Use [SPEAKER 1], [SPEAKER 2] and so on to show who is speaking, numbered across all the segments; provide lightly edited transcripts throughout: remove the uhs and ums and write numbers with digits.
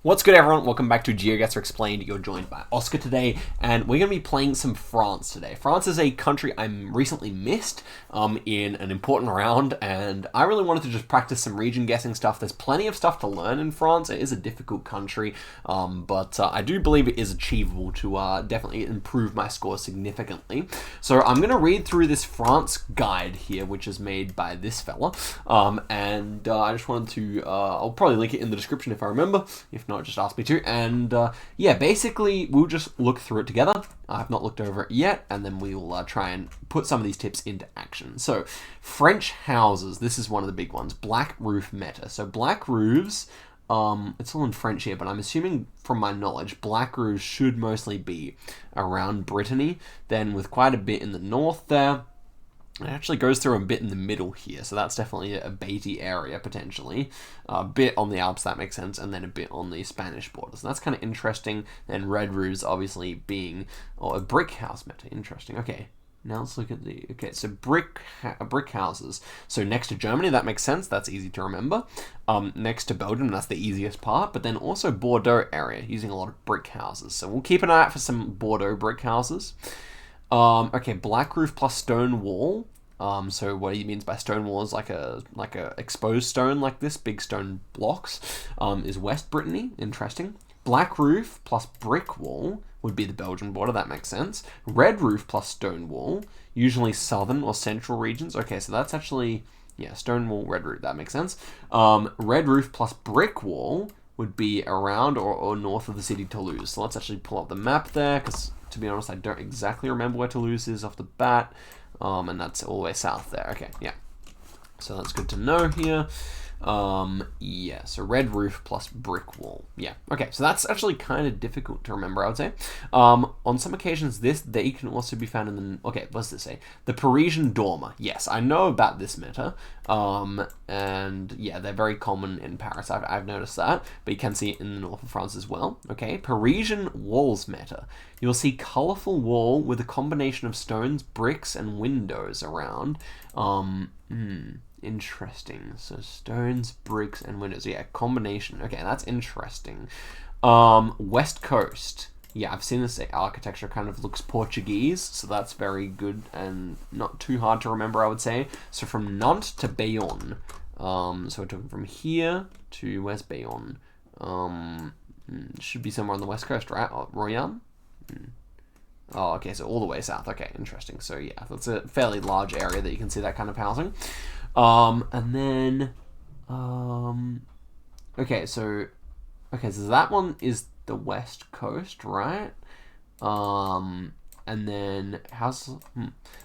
[SPEAKER 1] What's good, everyone? Welcome back to Geoguessr Explained. You're joined by Oscar today, and we're going to be playing some France today. France is a country I recently missed in an important round, and I really wanted to just practice some region guessing stuff. There's plenty of stuff to learn in France. It is a difficult country, but I do believe it is achievable to definitely improve my score significantly. So I'm going to read through this France guide here, which is made by this fella, and I just wanted to, I'll probably link it in the description if I remember. If not, just ask me to. And yeah, basically we'll just look through it together. I've not looked over it yet, and then we will try and put some of these tips into action. So French houses, this is one of the big ones. Black roof meta. So black roofs, it's all in French here, but I'm assuming from my knowledge black roofs should mostly be around Brittany, then with quite a bit in the north there. It actually goes through a bit in the middle here, so that's definitely a Beatty area, potentially. A bit on the Alps, that makes sense, and then a bit on the Spanish border. So that's kind of interesting. Then red roofs obviously being a brick house meta. Interesting. Okay, now let's look at the... Okay, so brick houses. So next to Germany, that makes sense. That's easy to remember. Next to Belgium, that's the easiest part. But then also Bordeaux area, using a lot of brick houses. So we'll keep an eye out for some Bordeaux brick houses. Okay, black roof plus stone wall. So what he means by stone wall is like a exposed stone like this, big stone blocks, is West Brittany. Interesting. Black roof plus brick wall would be the Belgian border. That makes sense. Red roof plus stone wall, usually southern or central regions. Okay, so that's actually, yeah, stone wall, red roof. That makes sense. Red roof plus brick wall would be around or north of the city Toulouse. So let's actually pull up the map there, because to be honest, I don't exactly remember where Toulouse is off the bat, and that's all the way south there. Okay, yeah. So that's good to know here. Yeah, so red roof plus brick wall. Yeah, okay, so that's actually kind of difficult to remember, I would say. On some occasions, they can also be found in the... Okay, what's this say? The Parisian dormer. Yes, I know about this meta. And yeah, they're very common in Paris. I've noticed that, but you can see it in the north of France as well. Okay, Parisian walls meta. You'll see colorful wall with a combination of stones, bricks, and windows around. Interesting. So stones, bricks, and windows. Yeah, combination. Okay, that's interesting. West Coast. Yeah, I've seen this architecture kind of looks Portuguese, so that's very good and not too hard to remember, I would say. So from Nantes to Bayonne. So we're talking from here to where's Bayonne? Should be somewhere on the west coast, right? Royan? Oh, okay, so all the way south. Okay, interesting. So yeah, that's a fairly large area that you can see that kind of housing. And then, okay, so that one is the west coast, right? And then how's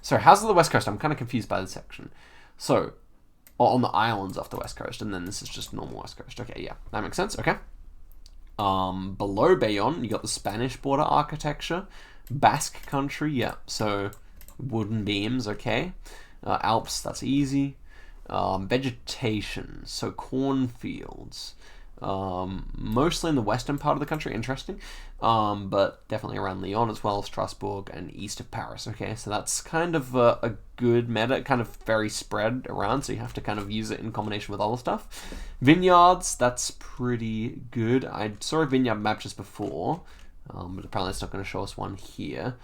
[SPEAKER 1] the west coast? I'm kind of confused by the section. So, on the islands off the west coast, and then this is just normal west coast. Okay, yeah, that makes sense. Okay. Below Bayonne, you got the Spanish border architecture, Basque country, yeah. So wooden beams, okay. Alps, that's easy. Vegetation, so cornfields, mostly in the western part of the country, interesting, but definitely around Lyon as well, Strasbourg, and east of Paris. Okay, so that's kind of a good meta, kind of very spread around, so you have to kind of use it in combination with other stuff. Vineyards, that's pretty good. I saw a vineyard map just before, but apparently it's not going to show us one here.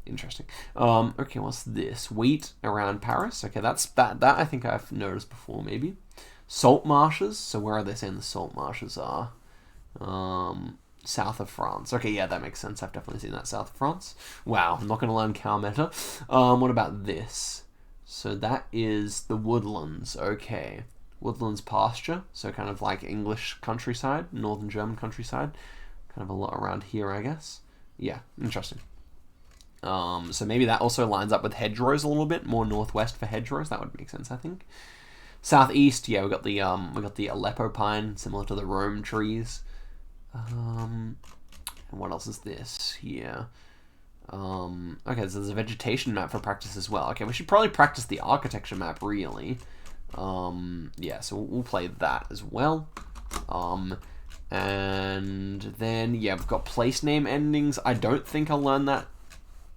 [SPEAKER 1] Interesting. Okay, what's this? Wheat around Paris. Okay, that I think I've noticed before, maybe. Salt marshes. So where are they saying the salt marshes are? South of France. Okay, yeah, that makes sense. I've definitely seen that south of France. Wow, I'm not going to learn cow meta. What about this? So that is the woodlands. Okay. Woodlands pasture. So kind of like English countryside, northern German countryside. Kind of a lot around here, I guess. Yeah, interesting. So maybe that also lines up with hedgerows a little bit, more northwest for hedgerows. That would make sense, I think. Southeast, yeah, we got the Aleppo pine, similar to the Rome trees. And what else is this here? Okay, so there's a vegetation map for practice as well. Okay, we should probably practice the architecture map, really. Yeah, so we'll play that as well. And then, yeah, we've got place name endings. I don't think I'll learn that.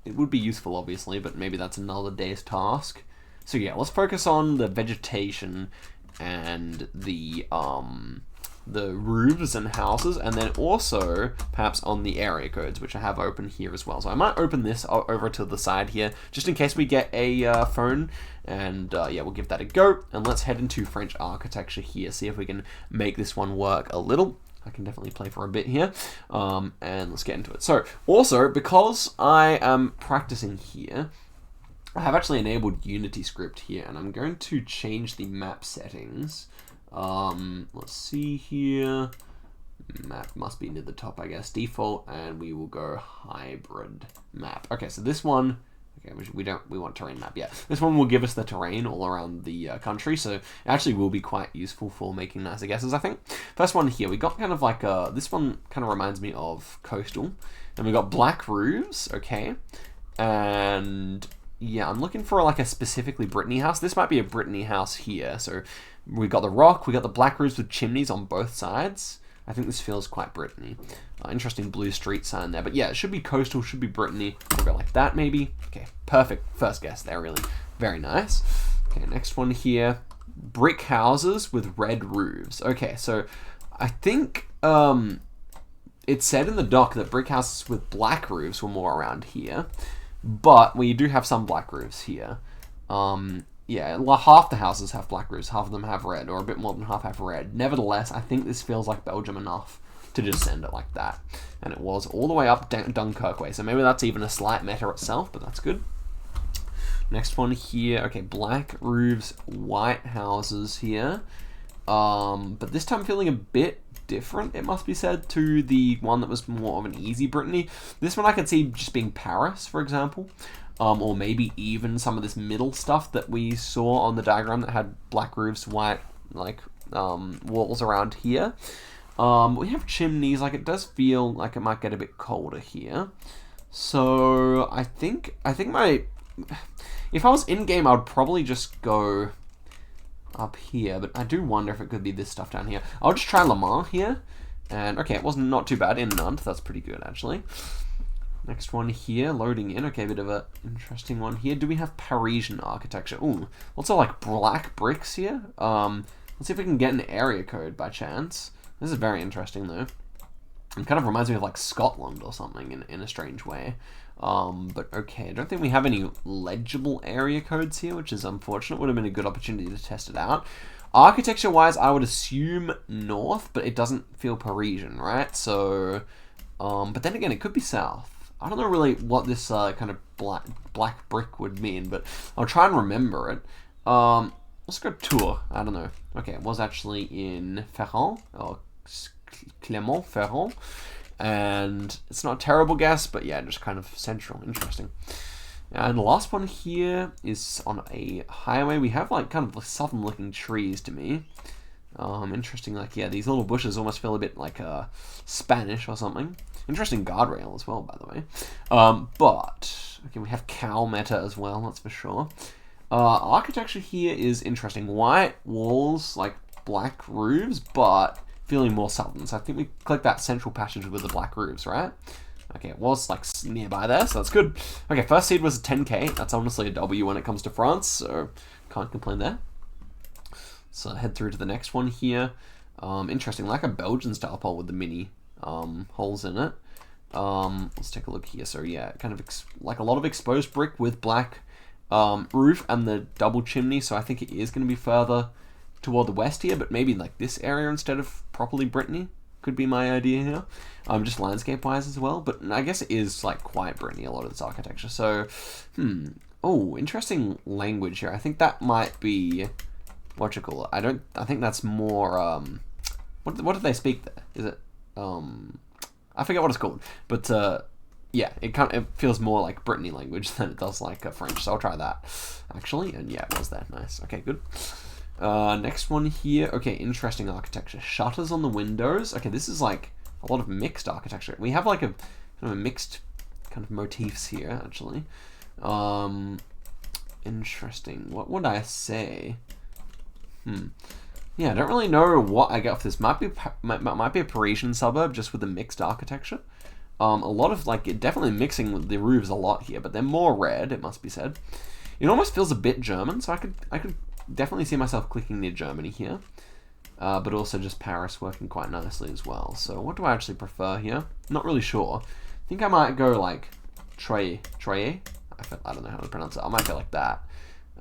[SPEAKER 1] It would be useful, obviously, but maybe that's another day's task. So yeah, let's focus on the vegetation and the the roofs and houses, and then also perhaps on the area codes, which I have open here as well. So I might open this over to the side here, just in case we get a phone, and yeah, we'll give that a go. And let's head into French architecture here, see if we can make this one work a little. I can definitely play for a bit here, and let's get into it. So also, because I am practicing here, I have actually enabled Unity script here, and I'm going to change the map settings. Let's see here. Map must be near the top, I guess. Default, and we will go hybrid map. Okay, so this one, okay, we want terrain map. Yeah, this one will give us the terrain all around the country, so it actually will be quite useful for making nicer guesses, I think. First one here, we got kind of like this one kind of reminds me of coastal, and we got black roofs, okay, and yeah, I'm looking for like a specifically Brittany house. This might be a Brittany house here. So we got the rock, we got the black roofs with chimneys on both sides. I think this feels quite Brittany. Interesting blue street sign there. But yeah, it should be coastal, should be Brittany. We'll go like that maybe. Okay, perfect. First guess there, really. Very nice. Okay, next one here. Brick houses with red roofs. Okay, so I think it said in the doc that brick houses with black roofs were more around here. But we do have some black roofs here. Yeah, half the houses have black roofs, half of them have red, or a bit more than half have red. Nevertheless, I think this feels like Belgium enough to just send it like that. And it was all the way up Dunkirk way, so maybe that's even a slight meta itself, but that's good. Next one here, okay, black roofs, white houses here. But this time feeling a bit different, it must be said, to the one that was more of an easy Brittany. This one I could see just being Paris, for example, or maybe even some of this middle stuff that we saw on the diagram that had black roofs, white, like, walls around here. We have chimneys, like, it does feel like it might get a bit colder here. So, I think if I was in-game, I would probably just go up here, but I do wonder if it could be this stuff down here. I'll just try Le Mans here, and okay, it wasn't not too bad in Nantes. That's pretty good actually. Next one here, loading in. Okay, bit of a interesting one here. Do we have Parisian architecture? Ooh, lots of like black bricks here. Let's see if we can get an area code by chance. This is very interesting though. It kind of reminds me of like Scotland or something in a strange way. But okay, I don't think we have any legible area codes here, which is unfortunate. Would have been a good opportunity to test it out. Architecture-wise, I would assume north, but it doesn't feel Parisian, right? So, but then again, it could be south. I don't know really what this kind of black brick would mean, but I'll try and remember it. Let's go Tours. I don't know. Okay, it was actually in Ferrand, or Clermont-Ferrand. And it's not a terrible guess, but yeah, just kind of central. Interesting. And the last one here is on a highway. We have like kind of southern looking trees to me. Interesting, like, yeah, these little bushes almost feel a bit like Spanish or something. Interesting guardrail as well, by the way. But, okay, we have cow meta as well, that's for sure. Architecture here is interesting. White walls, like black roofs, but feeling more southern. So I think we click that central passage with the black roofs, right? Okay, it was like nearby there, so that's good. Okay, first seed was a 10k. That's honestly a W when it comes to France, so can't complain there. So head through to the next one here. Interesting, like a Belgian style pole with the mini holes in it. Let's take a look here. So yeah, kind of like a lot of exposed brick with black roof and the double chimney. So I think it is going to be further toward the west here, but maybe like this area instead of properly Brittany could be my idea here. Just landscape wise as well, but I guess it is like quite Brittany, a lot of this architecture. So, oh, interesting language here. I think that might be what you call it. I think that's more what do they speak there? Is it I forget what it's called, but yeah, it feels more like Brittany language than it does like French. So I'll try that actually, and yeah, it was that nice. Okay, good. Next one here. Okay, interesting architecture. Shutters on the windows. Okay, this is like a lot of mixed architecture. We have like a kind of a mixed kind of motifs here, actually. Interesting. What would I say? Yeah, I don't really know what I get off this. Might be a Parisian suburb just with the mixed architecture. A lot of like definitely mixing the roofs a lot here, but they're more red, it must be said. It almost feels a bit German, so I could definitely see myself clicking near Germany here. but also just Paris working quite nicely as well. So what do I actually prefer here? Not really sure. I think I might go like Troyes. I don't know how to pronounce it. I might go like that.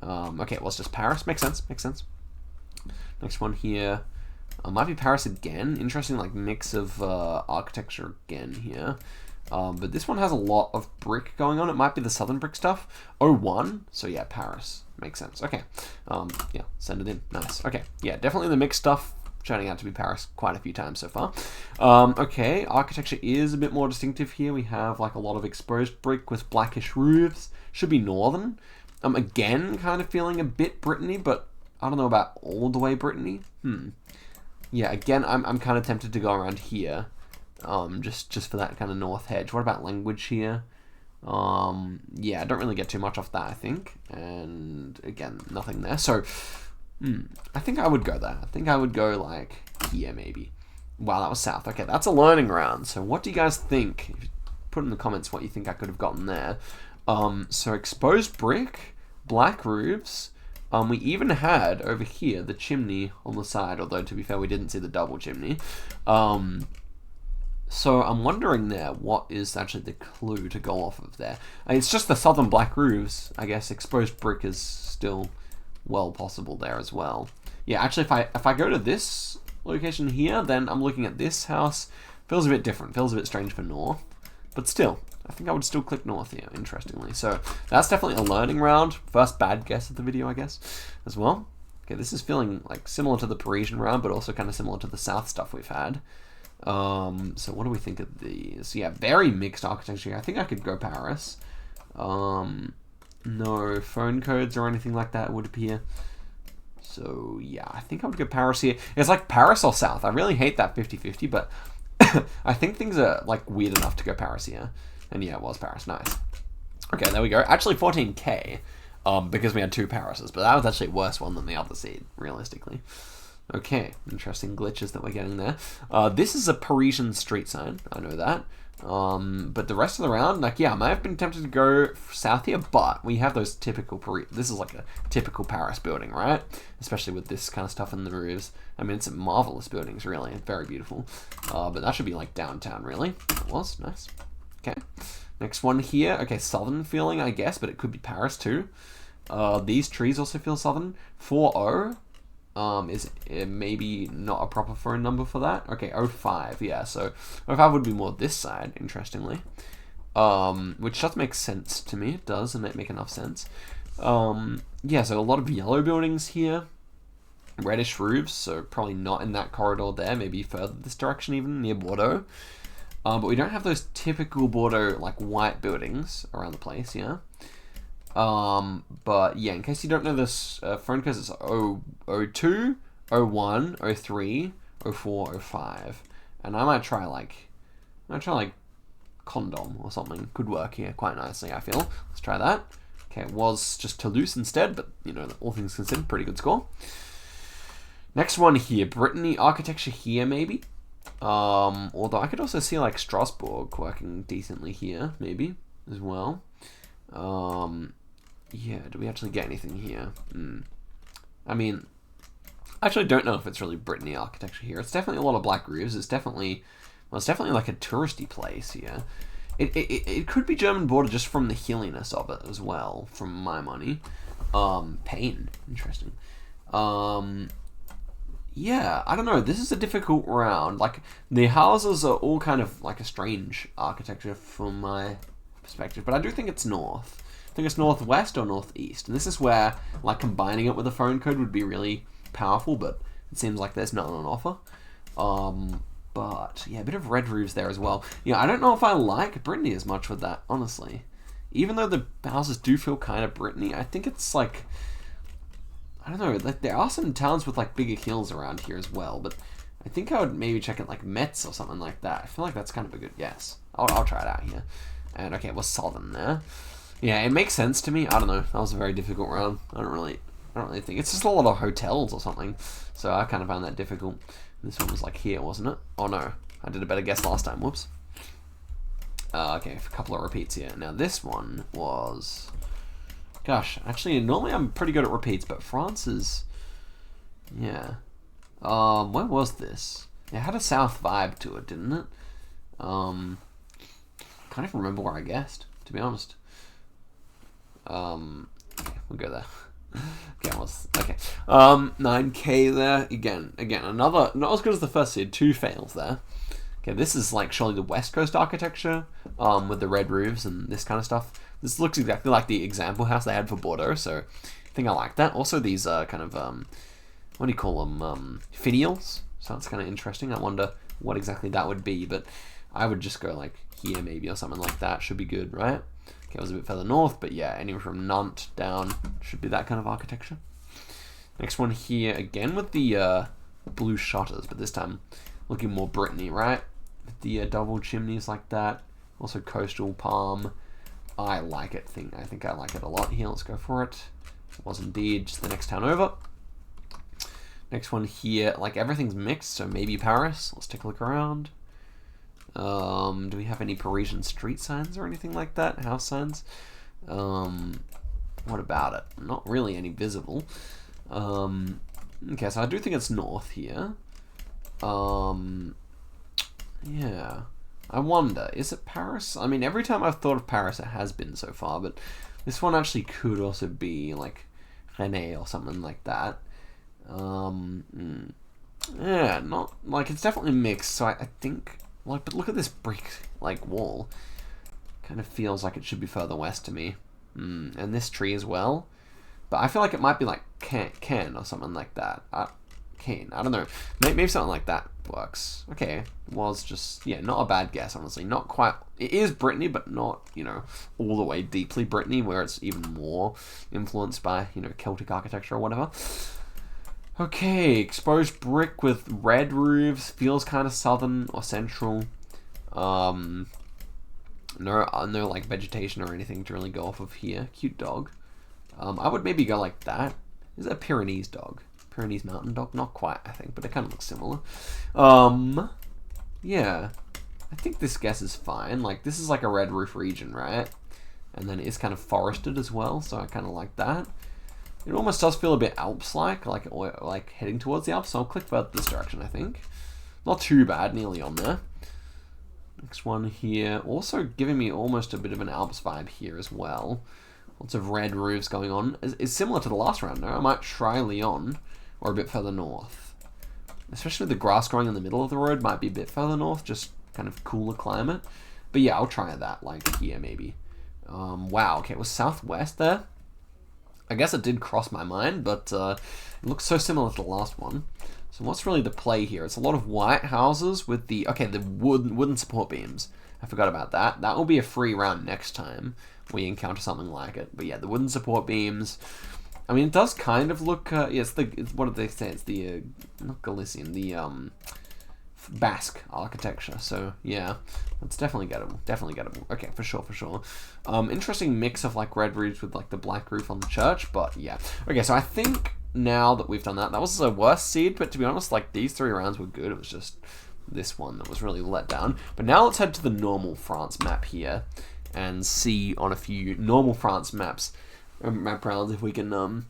[SPEAKER 1] Okay, well, it's just Paris. Makes sense. Makes sense. Next one here. Might be Paris again. Interesting, like, mix of architecture again here. But this one has a lot of brick going on. It might be the southern brick stuff. 01. So, yeah, Paris. Makes sense. Okay. Yeah, send it in. Nice. Okay. Yeah, definitely the mixed stuff turning out to be Paris quite a few times so far. Okay, architecture is a bit more distinctive here. We have, like, a lot of exposed brick with blackish roofs. Should be northern. Again, kind of feeling a bit Brittany, but I don't know about all the way Brittany. Yeah, again, I'm kind of tempted to go around here, just for that kind of north hedge. What about language here? Yeah, I don't really get too much off that, I think. And again, nothing there. So, I think I would go there. I think I would go like here maybe. Wow, that was south. Okay, that's a learning round. So what do you guys think? Put in the comments what you think I could have gotten there. So exposed brick, black roofs. We even had over here the chimney on the side, although to be fair, we didn't see the double chimney. So I'm wondering there, what is actually the clue to go off of there? It's just the southern black roofs. I guess exposed brick is still well possible there as well. Yeah, actually, if I go to this location here, then I'm looking at this house. Feels a bit different. Feels a bit strange for north, but still. I think I would still click north here, interestingly. So that's definitely a learning round. First bad guess of the video, I guess, as well. Okay, this is feeling like similar to the Parisian round, but also kind of similar to the south stuff we've had. So what do we think of these? Yeah, very mixed architecture. I think I could go Paris. No phone codes or anything like that would appear. So yeah, I think I would go Paris here. It's like Paris or south. I really hate that 50-50, but I think things are like weird enough to go Paris here. And yeah, it was Paris. Nice. Okay, there we go. Actually, 14k, because we had two Parises, but that was actually a worse one than the other seed, realistically. Okay, interesting glitches that we're getting there. This is a Parisian street sign. I know that. But the rest of the round, like, yeah, I might have been tempted to go south here, but we have those typical this is like a typical Paris building, right? Especially with this kind of stuff in the roofs. I mean, it's marvelous buildings, really. Very beautiful. But that should be like downtown, really. It was. Nice. Okay, next one here. Okay, southern feeling, I guess, but it could be Paris too. These trees also feel southern. 40 is maybe not a proper phone number for that. Okay, 05, yeah, so 05 would be more this side, interestingly. Which does make sense to me. It does, and make enough sense. Yeah, so a lot of yellow buildings here. Reddish roofs, so probably not in that corridor there, maybe further this direction even, near Bordeaux. But we don't have those typical Bordeaux, like, white buildings around the place, yeah? But, yeah, in case you don't know this, phone codes, it's 02, 01, 03, 04, 05. And I might try, like, condom or something. Could work here quite nicely, I feel. Let's try that. Okay, it was just Toulouse instead, but, you know, all things considered, pretty good score. Next one here, Brittany architecture here, maybe? Although I could also see like Strasbourg working decently here, maybe, as well. Yeah, do we actually get anything here? I mean, I actually don't know if it's really Brittany architecture here. It's definitely a lot of black roofs. It's definitely like a touristy place here. It could be German border just from the hilliness of it as well, from my money. Pain, interesting. Yeah, I don't know. This is a difficult round. Like, the houses are all kind of like a strange architecture from my perspective, but I do think it's north. I think it's northwest or northeast, and this is where, like, combining it with a phone code would be really powerful, but it seems like there's none on offer. But yeah, a bit of red roofs there as well. Yeah, I don't know if I like Brittany as much with that, honestly. Even though the houses do feel kind of Brittany, I think it's like, I don't know, like, there are some towns with like bigger hills around here as well, but I think I would maybe check it like Metz or something like that. I feel like that's kind of a good guess. I'll try it out here. And okay, it was southern there. Yeah, it makes sense to me. I don't know. That was a very difficult round. I don't really think it's just a lot of hotels or something. So I kind of found that difficult. This one was like here, wasn't it? Oh no, I did a better guess last time. Whoops. Okay, a couple of repeats here. Now this one was, gosh, actually normally I'm pretty good at repeats, but France is, yeah, Where was this? It had a south vibe to it, didn't it? Can't even remember where I guessed, to be honest. We'll go there. Okay. 9k there. Again, another, not as good as the first seed, 2 fails there. Okay, this is like surely the West Coast architecture, with the red roofs and this kind of stuff. This looks exactly like the example house they had for Bordeaux, so I think I like that. Also these kind of, what do you call them, finials, so that's kind of interesting. I wonder what exactly that would be, but I would just go like here maybe, or something like that. Should be good, right? Okay, it was a bit further north, but yeah, anywhere from Nantes down should be that kind of architecture. Next one here, again with the blue shutters, but this time looking more Brittany, right? With the double chimneys like that. Also coastal palm. I like it. I think I like it a lot here. Let's go for it. It was indeed just the next town over. Next one here, like everything's mixed, so maybe Paris. Let's take a look around. Do we have any Parisian street signs or anything like that? House signs? What about it? Not really any visible. Okay, so I do think it's north here. Yeah. I wonder, is it Paris? I mean, every time I've thought of Paris, it has been so far, but this one actually could also be like Rennes or something like that. Yeah, not like, it's definitely mixed, so I think, like, but look at this brick like wall. Kind of feels like it should be further west to me. And this tree as well. But I feel like it might be like Caen or something like that. Caen, I don't know. Maybe something like that works. Okay, it was just, yeah, not a bad guess, honestly. Not quite, it is Brittany, but not, you know, all the way deeply Brittany, where it's even more influenced by, you know, Celtic architecture or whatever. Okay, exposed brick with red roofs, feels kind of southern or central. No like vegetation or anything to really go off of here. Cute dog. I would maybe go like that. Is that a Pyrenees dog? Pyrenees mountain dog? Not quite, I think, but it kind of looks similar. Yeah. I think this guess is fine. Like, this is like a red roof region, right? And then it's kind of forested as well, so I kind of like that. It almost does feel a bit Alps-like, like heading towards the Alps, so I'll click further this direction, I think. Not too bad, nearly on there. Next one here, also giving me almost a bit of an Alps vibe here as well. Lots of red roofs going on. It's similar to the last round, no? I might try Lyon, or a bit further north. Especially with the grass growing in the middle of the road, might be a bit further north, just kind of cooler climate. But yeah, I'll try that, like here maybe. Wow, okay, it was southwest there. I guess it did cross my mind, but it looks so similar to the last one. So what's really the play here? It's a lot of white houses with the, okay, the wooden support beams. I forgot about that. That will be a free round next time we encounter something like it. But yeah, the wooden support beams. I mean, it does kind of look, yeah, it's what did they say? It's the, not Galician, the Basque architecture. So yeah, it's definitely gettable. Okay, for sure. Interesting mix of like red roofs with like the black roof on the church, but yeah. Okay, so I think now that we've done that, that was the worst seed, but to be honest, like these 3 rounds were good. It was just this one that was really let down. But now let's head to the normal France map here and see on a few normal France map rounds if we can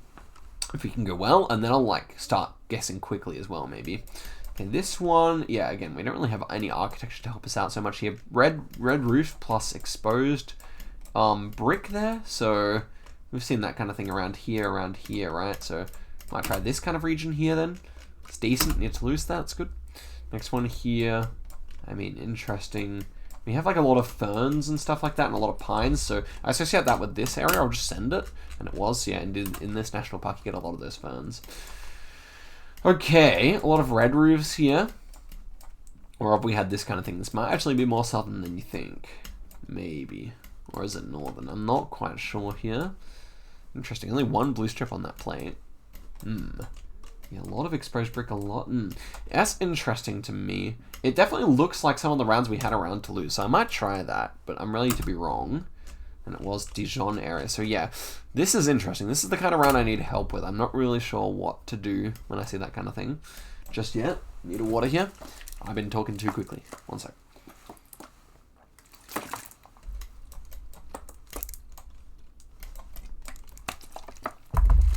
[SPEAKER 1] go well, and then I'll like start guessing quickly as well maybe. Okay, this one, yeah, again, we don't really have any architecture to help us out so much here. Red roof plus exposed brick there, so we've seen that kind of thing around here, right? So might try this kind of region here then. It's decent near Toulouse, that's good. Next one here, I mean, interesting. We have like a lot of ferns and stuff like that and a lot of pines, so I associate that with this area. I'll just send it, and it was, yeah, in this national park you get a lot of those ferns. Okay, a lot of red roofs here. Or if we had this kind of thing, this might actually be more southern than you think. Maybe. Or is it northern? I'm not quite sure here. Interesting, only 1 blue strip on that plate. Yeah, a lot of exposed brick, a lot. That's interesting to me. It definitely looks like some of the rounds we had around Toulouse, so I might try that, but I'm ready to be wrong. And it was Dijon area, so yeah, this is interesting. This is the kind of round I need help with. I'm not really sure what to do when I see that kind of thing just yet. Need a water here. I've been talking too quickly. One sec.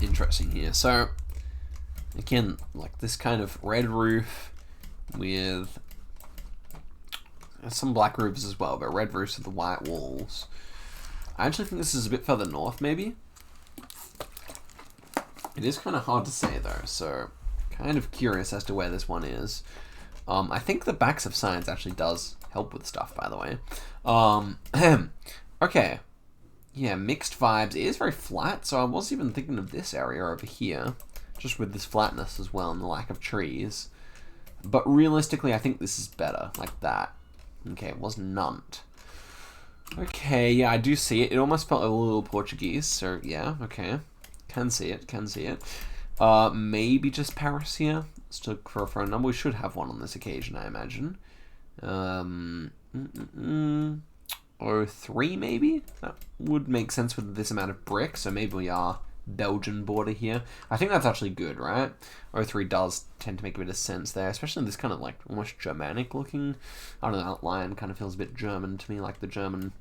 [SPEAKER 1] Interesting here. So Again, like this kind of red roof with some black roofs as well, but red roofs with the white walls. I actually think this is a bit further north, maybe. It is kind of hard to say though, so kind of curious as to where this one is. I think the backs of signs actually does help with stuff, by the way. Okay. Yeah, mixed vibes. It is very flat, so I was even thinking of this area over here, just with this flatness as well and the lack of trees. But realistically, I think this is better, like that. Okay, it was Nunt. Okay, yeah, I do see it. It almost felt a little Portuguese, so yeah, okay. Can see it, can see it. Maybe just Paris here. Let's look for a phone number. We should have one on this occasion, I imagine. 03 maybe? That would make sense with this amount of brick, so maybe we are Belgian border here. I think that's actually good, right? 03 does tend to make a bit of sense there, especially this kind of like almost Germanic looking, I don't know, outline kind of feels a bit German to me, like the German,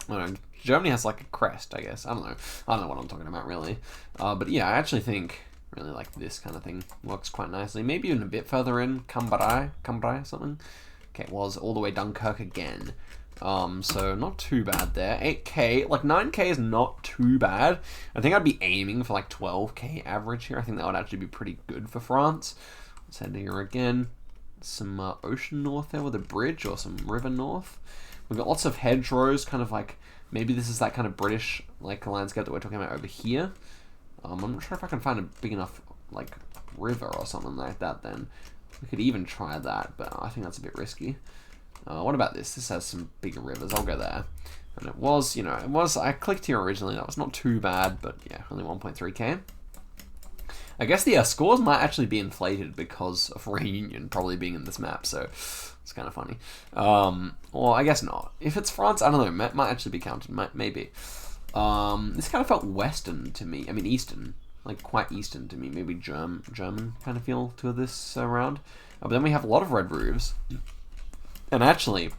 [SPEAKER 1] I don't know, Germany has like a crest, I guess. I don't know what I'm talking about really. But yeah, I actually think really like this kind of thing works quite nicely. Maybe even a bit further in, Cambrai something. Okay, it was all the way Dunkirk again. So not too bad there. 8k, like 9k is not too bad. I think I'd be aiming for like 12k average here. I think that would actually be pretty good for France. Let's head here again. Some ocean north there with a bridge or some river north. We've got lots of hedgerows, kind of like, maybe this is that kind of British like landscape that we're talking about over here. I'm not sure if I can find a big enough like river or something like that then. We could even try that, but I think that's a bit risky. What about this? This has some bigger rivers. I'll go there. And it was, you know, I clicked here originally. That was not too bad, but yeah, only 1.3k. I guess the scores might actually be inflated because of Reunion probably being in this map, so it's kind of funny. Well, I guess not. If it's France, I don't know. Might actually be counted. Maybe. This kind of felt Western to me. I mean, Eastern. Like, quite Eastern to me. Maybe German kind of feel to this round. But then we have a lot of red roofs. And actually,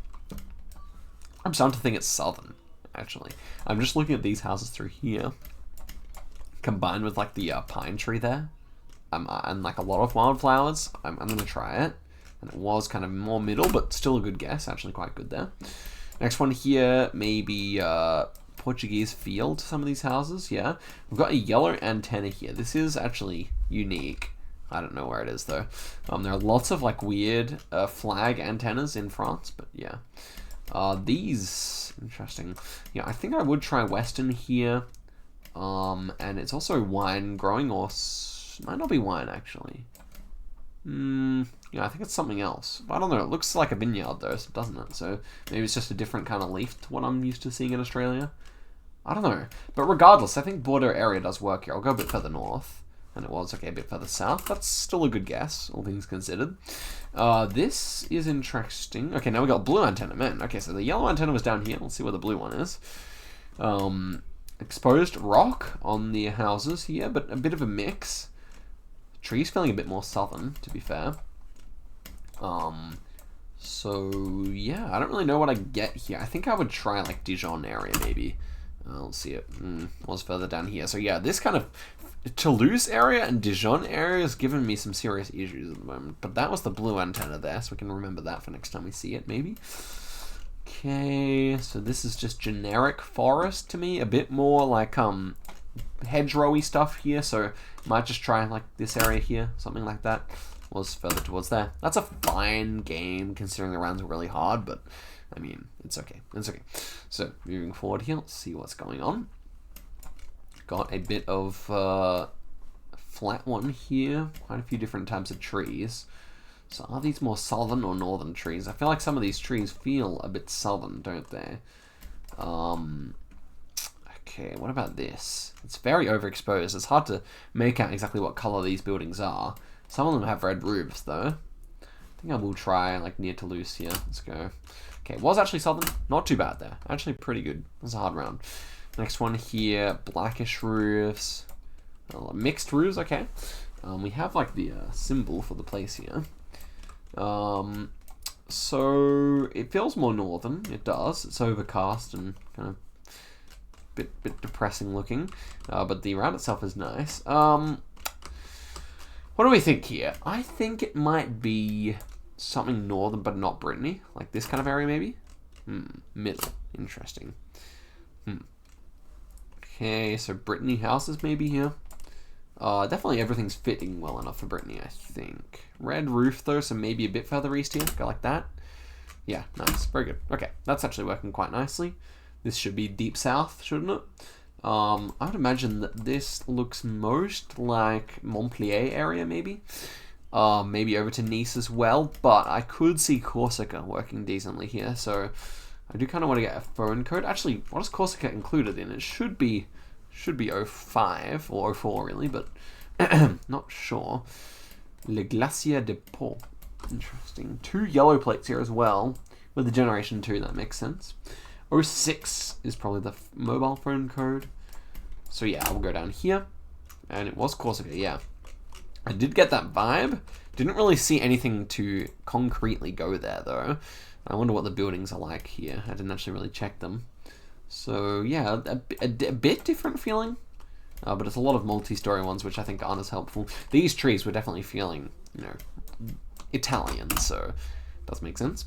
[SPEAKER 1] I'm starting to think it's southern, actually. I'm just looking at these houses through here, combined with, like, the pine tree there, and, like, a lot of wildflowers. I'm going to try it. And it was kind of more middle, but still a good guess. Actually quite good there. Next one here, maybe Portuguese feel to some of these houses, yeah. We've got a yellow antenna here. This is actually unique. I don't know where it is though. There are lots of like weird flag antennas in France, but yeah. These, interesting. Yeah, I think I would try Western here. And it's also wine growing, or might not be wine actually. Yeah, I think it's something else. I don't know, it looks like a vineyard though, doesn't it? So maybe it's just a different kind of leaf to what I'm used to seeing in Australia. I don't know. But regardless, I think border area does work here. I'll go a bit further north. And it was, okay, a bit further south. That's still a good guess, all things considered. This is interesting. Okay, now we got blue antenna. Man, okay, so the yellow antenna was down here. Let's see where the blue one is. Exposed rock on the houses here, but a bit of a mix. Trees feeling a bit more southern, to be fair. So, yeah, I don't really know what I get here. I think I would try, like, Dijon area, maybe. Let's see it. Was further down here. So, yeah, this kind of Toulouse area and Dijon area has given me some serious issues at the moment. But that was the blue antenna there, so we can remember that for next time we see it, maybe. Okay, so this is just generic forest to me. A bit more like hedgerowy stuff here, so might just try like this area here, something like that. Was further towards there. That's a fine game considering the rounds were really hard, but I mean, it's okay. It's okay. So moving forward here, let's see what's going on. Got a bit of flat one here. Quite a few different types of trees. So are these more southern or northern trees? I feel like some of these trees feel a bit southern, don't they? Okay, what about this? It's very overexposed. It's hard to make out exactly what color these buildings are. Some of them have red roofs, though. I think I will try, like, near Toulouse here. Let's go. Okay, it was actually southern. Not too bad there. Actually pretty good. It was a hard round. Next one here, blackish roofs. Mixed roofs, okay. We have, like, the symbol for the place here. So it feels more northern. It does. It's overcast and kind of bit depressing looking. But the round itself is nice. What do we think here? I think it might be something northern, but not Brittany. Like this kind of area, maybe? Middle. Interesting. Okay, so Brittany houses maybe here. Definitely everything's fitting well enough for Brittany, I think. Red roof, though, so maybe a bit further east here. Go like that. Yeah, nice. Very good. Okay, that's actually working quite nicely. This should be deep south, shouldn't it? I would imagine that this looks most like Montpellier area, maybe. Maybe over to Nice as well, but I could see Corsica working decently here, so I do kind of want to get a phone code. Actually, what is Corsica included in? It should be 05 or 04 really, but not sure. Le Glacier de Pau. Interesting. 2 yellow plates here as well, with the Generation 2, that makes sense. 06 is probably the mobile phone code. So yeah, we'll go down here. And it was Corsica, yeah. I did get that vibe. Didn't really see anything to concretely go there, though. I wonder what the buildings are like here. I didn't actually really check them. So yeah, a bit different feeling. But it's a lot of multi-story ones, which I think aren't as helpful. These trees were definitely feeling, Italian, so it does make sense.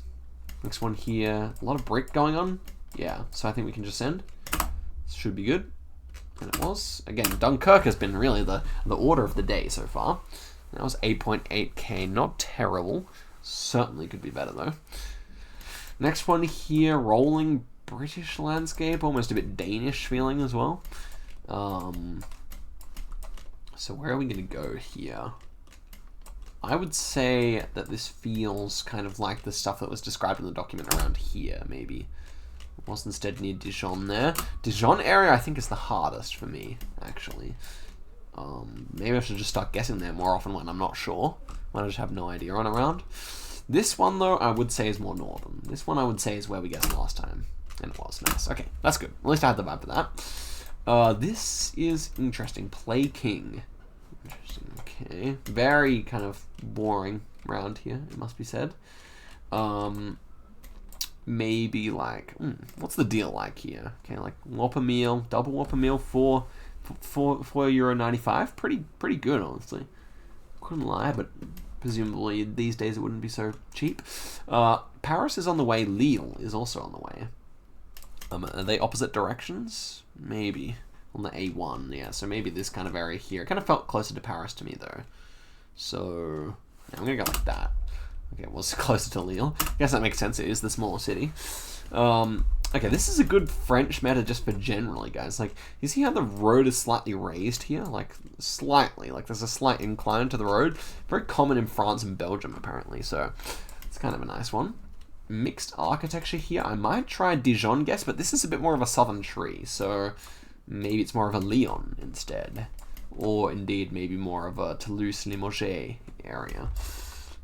[SPEAKER 1] Next one here, a lot of brick going on. Yeah, so I think we can just send. Should be good. And it was. Again, Dunkirk has been really the order of the day so far. That was 8.8k, not terrible. Certainly could be better though. Next one here, rolling British landscape, almost a bit Danish feeling as well. So where are we going to go here? I would say that this feels kind of like the stuff that was described in the document around here, maybe. It was instead near Dijon there. Dijon area, I think, is the hardest for me, actually. Maybe I should just start guessing there more often when I'm not sure. When I just have no idea on around. This one, though, I would say is more northern. This one, I would say, is where we guessed last time. And it was. Nice. Okay, that's good. At least I had the vibe for that. This is interesting. Play King. Interesting. Okay. Very kind of boring round here, it must be said. Maybe like, what's the deal like here? Okay, like Whopper meal, double Whopper meal for €4.95. Pretty good, honestly. Couldn't lie, but presumably these days it wouldn't be so cheap. Paris is on the way. Lille is also on the way. Are they opposite directions? Maybe. On the A1, yeah, so maybe this kind of area here. It kind of felt closer to Paris to me, though. So, yeah, I'm going to go like that. Okay, well, it's closer to Lille. I guess that makes sense. It is the smaller city. Okay, this is a good French meta just for generally, guys. Like, you see how the road is slightly raised here? Like, slightly. Like, there's a slight incline to the road. Very common in France and Belgium, apparently. So, it's kind of a nice one. Mixed architecture here. I might try Dijon guess, but this is a bit more of a southern tree. So, maybe it's more of a Lyon instead. Or, indeed, maybe more of a Toulouse-Limoges area.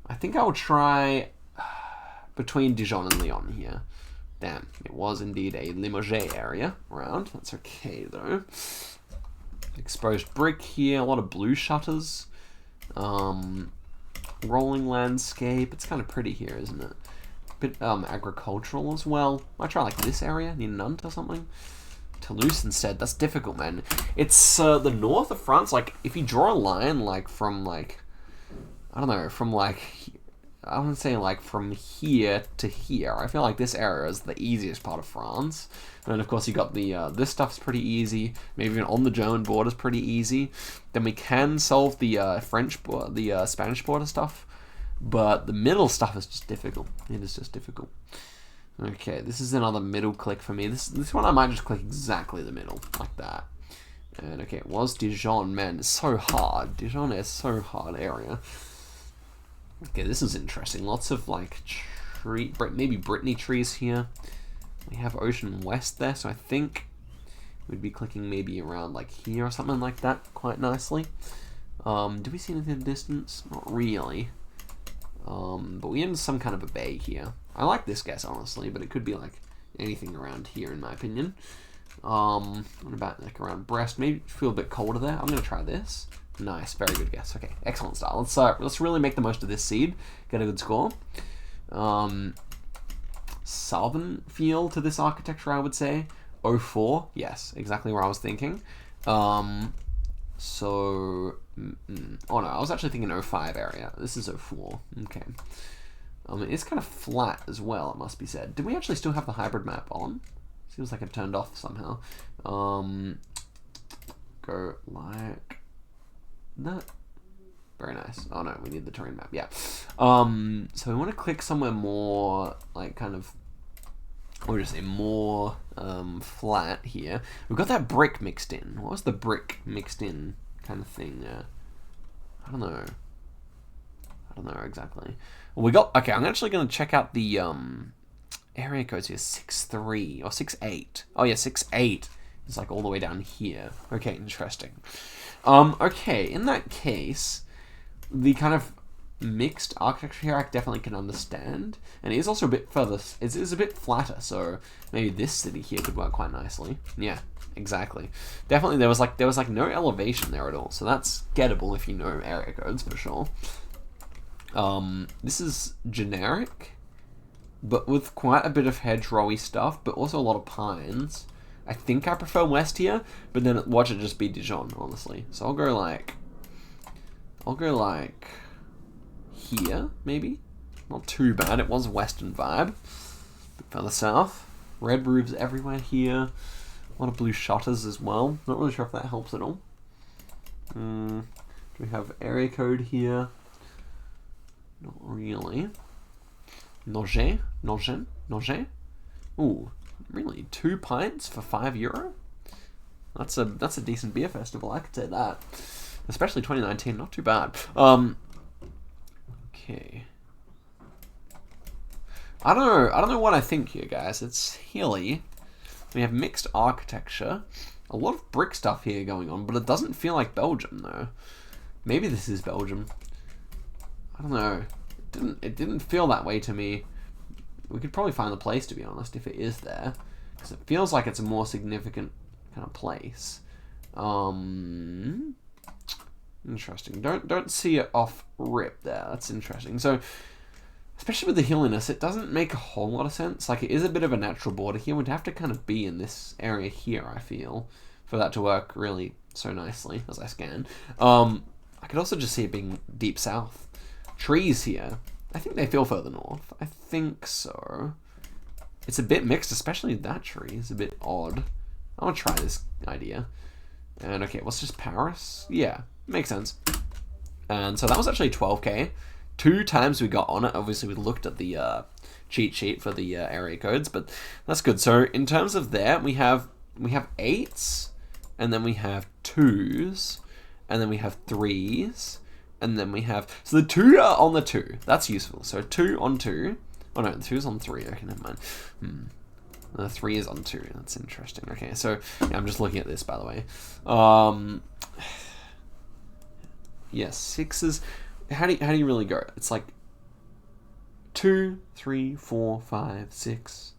[SPEAKER 1] I think I will try between Dijon and Lyon here. Damn, it was indeed a Limoges area around. That's okay, though. Exposed brick here, a lot of blue shutters. Rolling landscape. It's kind of pretty here, isn't it? A bit agricultural as well. Might try like this area, near Nantes or something. Toulouse instead. That's difficult, man. It's the north of France. Like, if you draw a line, like, from, like, I don't know, from, like, I wouldn't say, like, from here to here. I feel like this area is the easiest part of France. And then, of course, you got the, this stuff's pretty easy. Maybe even on the German border's pretty easy. Then we can solve the Spanish border stuff. But the middle stuff is just difficult. It is just difficult. Okay, this is another middle click for me. This one I might just click exactly the middle, like that. And, okay, it was Dijon. Man, it's so hard. Dijon is so hard area. Okay, this is interesting. Lots of, like, maybe Brittany trees here. We have Ocean West there, so I think we'd be clicking maybe around, like, here or something like that quite nicely. Do we see anything in the distance? Not really. But we have some kind of a bay here. I like this guess, honestly, but it could be, like, anything around here, in my opinion. What about, like, around Brest? Maybe feel a bit colder there. I'm going to try this. Nice, very good guess. Okay, excellent style. Let's really make the most of this seed. Get a good score. Southern feel to this architecture, I would say. 04, yes, exactly where I was thinking. So Oh no, I was actually thinking 05 area. This is 04. Okay. It's kind of flat as well, it must be said. Did we actually still have the hybrid map on? Seems like it turned off somehow. Go like that. Very nice. Oh no, we need the terrain map. Yeah. So we want to click somewhere more like kind of, or just say more flat here. We've got that brick mixed in. What was the brick mixed in kind of thing there? I don't know. I don't know exactly. Well, we got, okay, I'm actually going to check out the area codes here. 6.3 or 6.8. Oh yeah, 6.8 is like all the way down here. Okay, interesting. Okay, in that case, the kind of mixed architecture here I definitely can understand, and it is also a bit further, it is a bit flatter, so maybe this city here could work quite nicely. Yeah, exactly. Definitely there was like no elevation there at all, so that's gettable if you know area codes for sure. This is generic, but with quite a bit of hedgerowy stuff, but also a lot of pines. I think I prefer west here, but then watch it just be Dijon, honestly. So I'll go like here, maybe? Not too bad, it was western vibe. A bit further south. Red roofs everywhere here. A lot of blue shutters as well. Not really sure if that helps at all. Do we have area code here? Not really. Nogent? Ooh, really? 2 pints for €5? That's a decent beer festival, I could say that. Especially 2019, not too bad. Okay. I don't know what I think here, guys. It's hilly. We have mixed architecture. A lot of brick stuff here going on, but it doesn't feel like Belgium though. Maybe this is Belgium. I don't know. It didn't feel that way to me. We could probably find the place, to be honest, if it is there, because it feels like it's a more significant kind of place. Interesting. Don't see it off rip there. That's interesting. So, especially with the hilliness, it doesn't make a whole lot of sense. Like, it is a bit of a natural border here. We'd have to kind of be in this area here, I feel, for that to work really so nicely as I scan. I could also just see it being deep south. Trees here. I think they feel further north. I think so. It's a bit mixed, especially that tree. It's a bit odd. I want to try this idea. And okay, what's just Paris? Yeah, makes sense. And so that was actually 12k. 2 times we got on it. Obviously, we looked at the cheat sheet for the area codes, but that's good. So in terms of there, we have 8s, and then we have 2s, and then we have 3s, and then we have, so the 2 are on the 2. That's useful. So 2 on 2. Oh no, the 2 is on 3. Okay, never mind. The 3 is on 2. That's interesting. Okay, so yeah, I'm just looking at this, by the way. Yeah, 6s. How do you really go? It's like 2, 3, 4, 5, 6,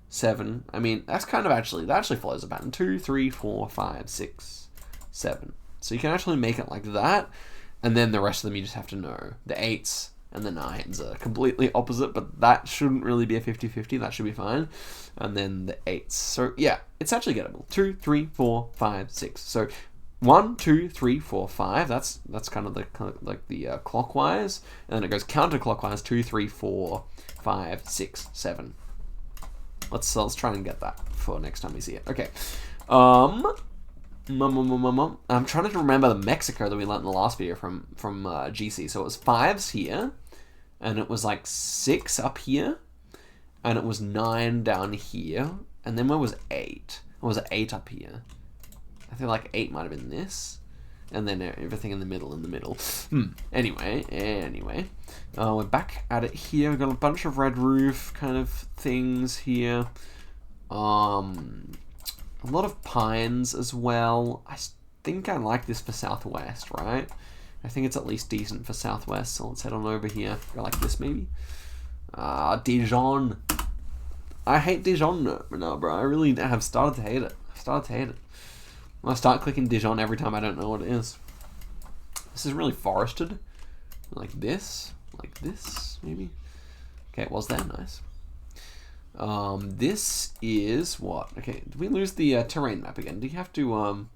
[SPEAKER 1] 7. I mean, that's kind of that actually follows a pattern. 2, 3, 4, 5, 6, 7. So you can actually make it like that, and then the rest of them you just have to know. The 8s and the 9s are completely opposite, but that shouldn't really be a 50-50. That should be fine. And then the 8s. So yeah, it's actually gettable. 2, 3, 4, 5, 6. So 1, 2, 3, 4, 5. That's kind of the clockwise, and then it goes counterclockwise. 2, 3, 4, 5, 6, 7. Let's try and get that for next time we see it. Okay. I'm trying to remember the Mexico that we learned in the last video from GC. So it was 5s here, and it was like 6 up here, and it was 9 down here, and then where was 8? Or was it 8 up here? I feel like 8 might have been this, and then everything in the middle. Anyway, we're back at it here. We've got a bunch of red roof kind of things here. A lot of pines as well. I think I like this for southwest, right? I think it's at least decent for southwest, so let's head on over here. Go like this, maybe. Dijon. I hate Dijon now, bro. I really have started to hate it. When I start clicking Dijon every time I don't know what it is. This is really forested. Like this, maybe. Okay, it was there, nice. This is what? Okay, did we lose the terrain map again? Do you have to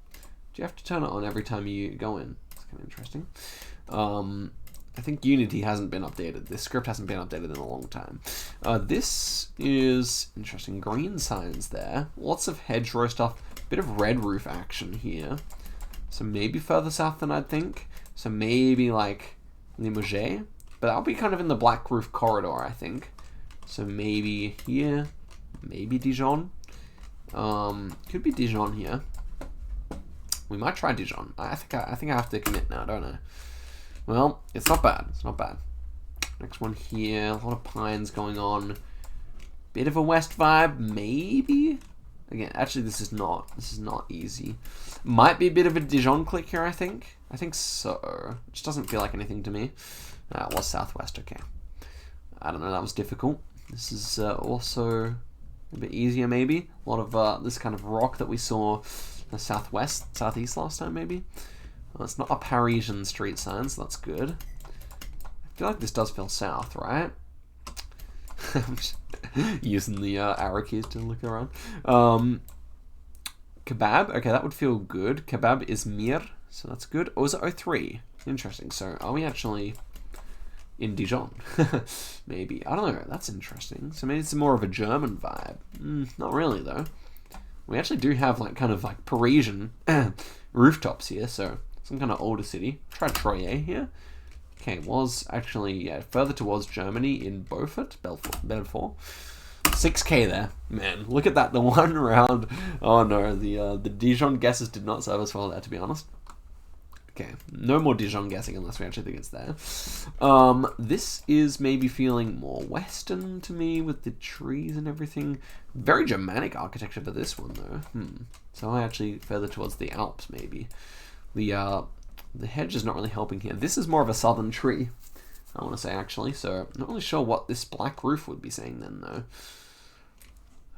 [SPEAKER 1] turn it on every time you go in? kind of interesting. I think Unity hasn't been updated. This script hasn't been updated in a long time. This is interesting. Green signs there. Lots of hedgerow stuff. Bit of red roof action here. So maybe further south than I'd think. So maybe like Limoges. But that'll be kind of in the black roof corridor, I think. So maybe here. Maybe Dijon. Could be Dijon here. We might try Dijon. I think I have to commit now, don't I? Well, it's not bad. It's not bad. Next one here. A lot of pines going on. Bit of a west vibe, maybe. Again, actually, this is not easy. Might be a bit of a Dijon click here. I think so. It just doesn't feel like anything to me. It was southwest. Okay. I don't know. That was difficult. This is also a bit easier, maybe. A lot of this kind of rock that we saw in the southeast last time, maybe. Well, it's not a Parisian street sign, so that's good. I feel like this does feel south, right? I'm just using the arrow keys to look around. Kebab, okay, that would feel good. Kebab is Mir, so that's good. Oh, is it 03? Interesting. So are we actually in Dijon? Maybe. I don't know. That's interesting. So maybe it's more of a German vibe. Not really, though. We actually do have like kind of like Parisian rooftops here, so some kind of older city. Try Troyes here. Okay, was actually further towards Germany in Beaufort, Belfort. 6K there, man. Look at that. The one round. Oh no, the Dijon guesses did not serve us well there, to be honest. Okay, no more Dijon guessing unless we actually think it's there. This is maybe feeling more Western to me with the trees and everything. Very Germanic architecture for this one though. So I actually further towards the Alps maybe. The hedge is not really helping here. This is more of a southern tree, I want to say actually. So I'm not really sure what this black roof would be saying then though.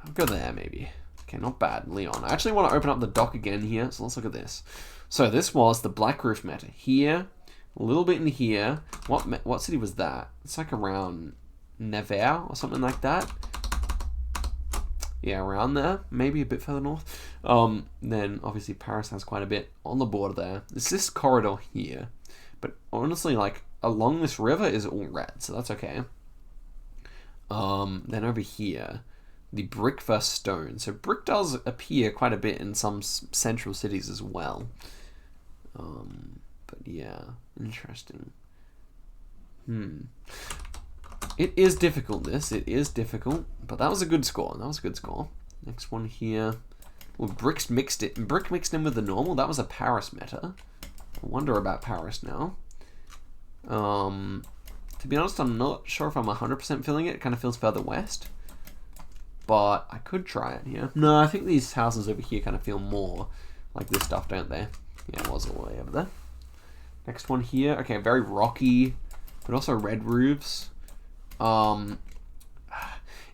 [SPEAKER 1] I'll go there maybe. Okay, not bad. Leon. I actually want to open up the dock again here, so let's look at this. So this was the black roof meta. Here, a little bit in here. What city was that? It's like around Nevers or something like that. Yeah, around there. Maybe a bit further north. Then obviously Paris has quite a bit on the border there. It's this corridor here. But honestly, like, along this river is all red, so that's okay. Then over here, the brick versus stone. So brick does appear quite a bit in some central cities as well. But yeah, interesting. It is difficult, this. It is difficult. But that was a good score. That was a good score. Next one here. Well, brick mixed in with the normal. That was a Paris meta. I wonder about Paris now. To be honest, I'm not sure if I'm 100% feeling it. It kind of feels further west. But I could try it here. No, I think these houses over here kind of feel more like this stuff, don't they? Yeah, it was all the way over there. Next one here. Okay, very rocky, but also red roofs.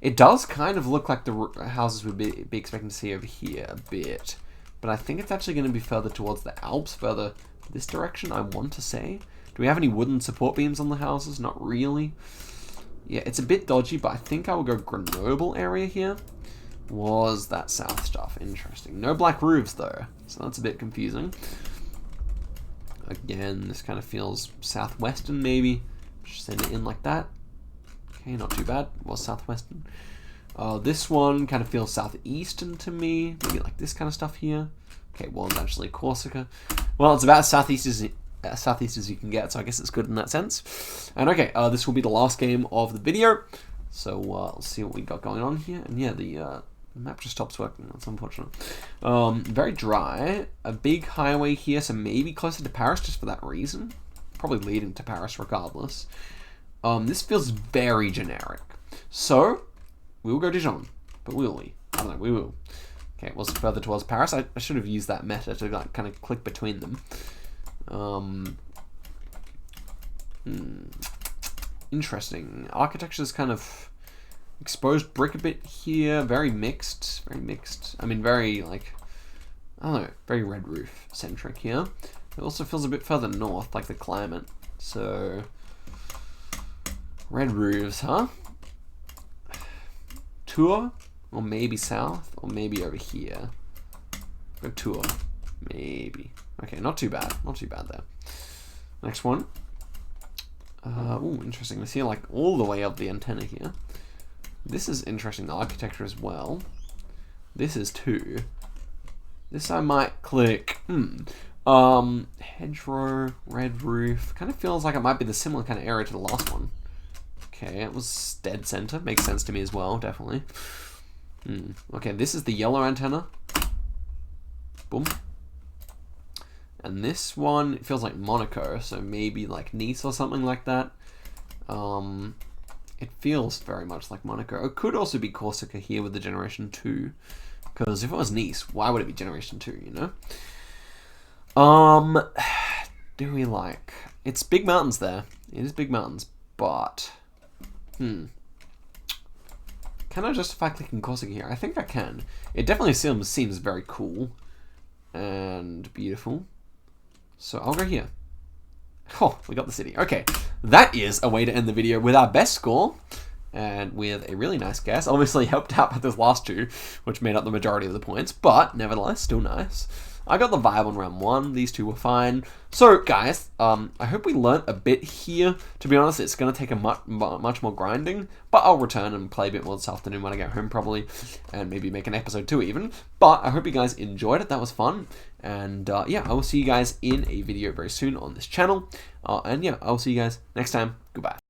[SPEAKER 1] It does kind of look like the houses we'd be expecting to see over here a bit. But I think it's actually going to be further towards the Alps, further this direction, I want to say. Do we have any wooden support beams on the houses? Not really. Yeah, it's a bit dodgy, but I think I will go Grenoble area here. Was that south stuff? Interesting. No black roofs, though, so that's a bit confusing. Again, this kind of feels southwestern, maybe. Just send it in like that. Okay, not too bad. It was southwestern. This one kind of feels southeastern to me. Maybe like this kind of stuff here. Okay, well, it's actually Corsica. Well, it's about southeast as you can get, so I guess it's good in that sense. And okay, this will be the last game of the video. So let's see what we got going on here. And yeah, the map just stops working. That's unfortunate. Very dry. A big highway here, so maybe closer to Paris just for that reason. Probably leading to Paris regardless. This feels very generic. So, we will go Dijon. But will we? I don't know, we will. Okay, it was further towards Paris. I should have used that meta to like, kind of click between them. Interesting. Architecture is kind of exposed brick a bit here. Very mixed. Very mixed. I mean, very, like, I don't know, very red roof centric here. It also feels a bit further north, like the climate. So, red roofs, huh? Tours? Or maybe south? Or maybe over here? Go Tours. Maybe. Okay, not too bad. Not too bad there. Next one. Oh, interesting. We see like all the way up the antenna here. This is interesting, the architecture as well. This is 2. This I might click. Hedgerow, red roof. Kind of feels like it might be the similar kind of area to the last one. Okay, it was dead center. Makes sense to me as well, definitely. Okay, this is the yellow antenna. Boom. And this one, it feels like Monaco, so maybe like Nice or something like that. It feels very much like Monaco. It could also be Corsica here with the Generation 2. Because if it was Nice, why would it be Generation 2, you know? Do we like... It's big mountains there. It is big mountains, but... Can I justify clicking Corsica here? I think I can. It definitely seems very cool and beautiful. So I'll go here. Oh, we got the city. Okay, that is a way to end the video with our best score and with a really nice guess. Obviously helped out by those last 2, which made up the majority of the points, but nevertheless, still nice. I got the vibe on round 1. These 2 were fine. So, guys, I hope we learnt a bit here. To be honest, it's going to take a much more grinding, but I'll return and play a bit more this afternoon when I get home, probably, and maybe make an episode 2 even. But I hope you guys enjoyed it. That was fun. And, yeah, I will see you guys in a video very soon on this channel. And, yeah, I will see you guys next time. Goodbye.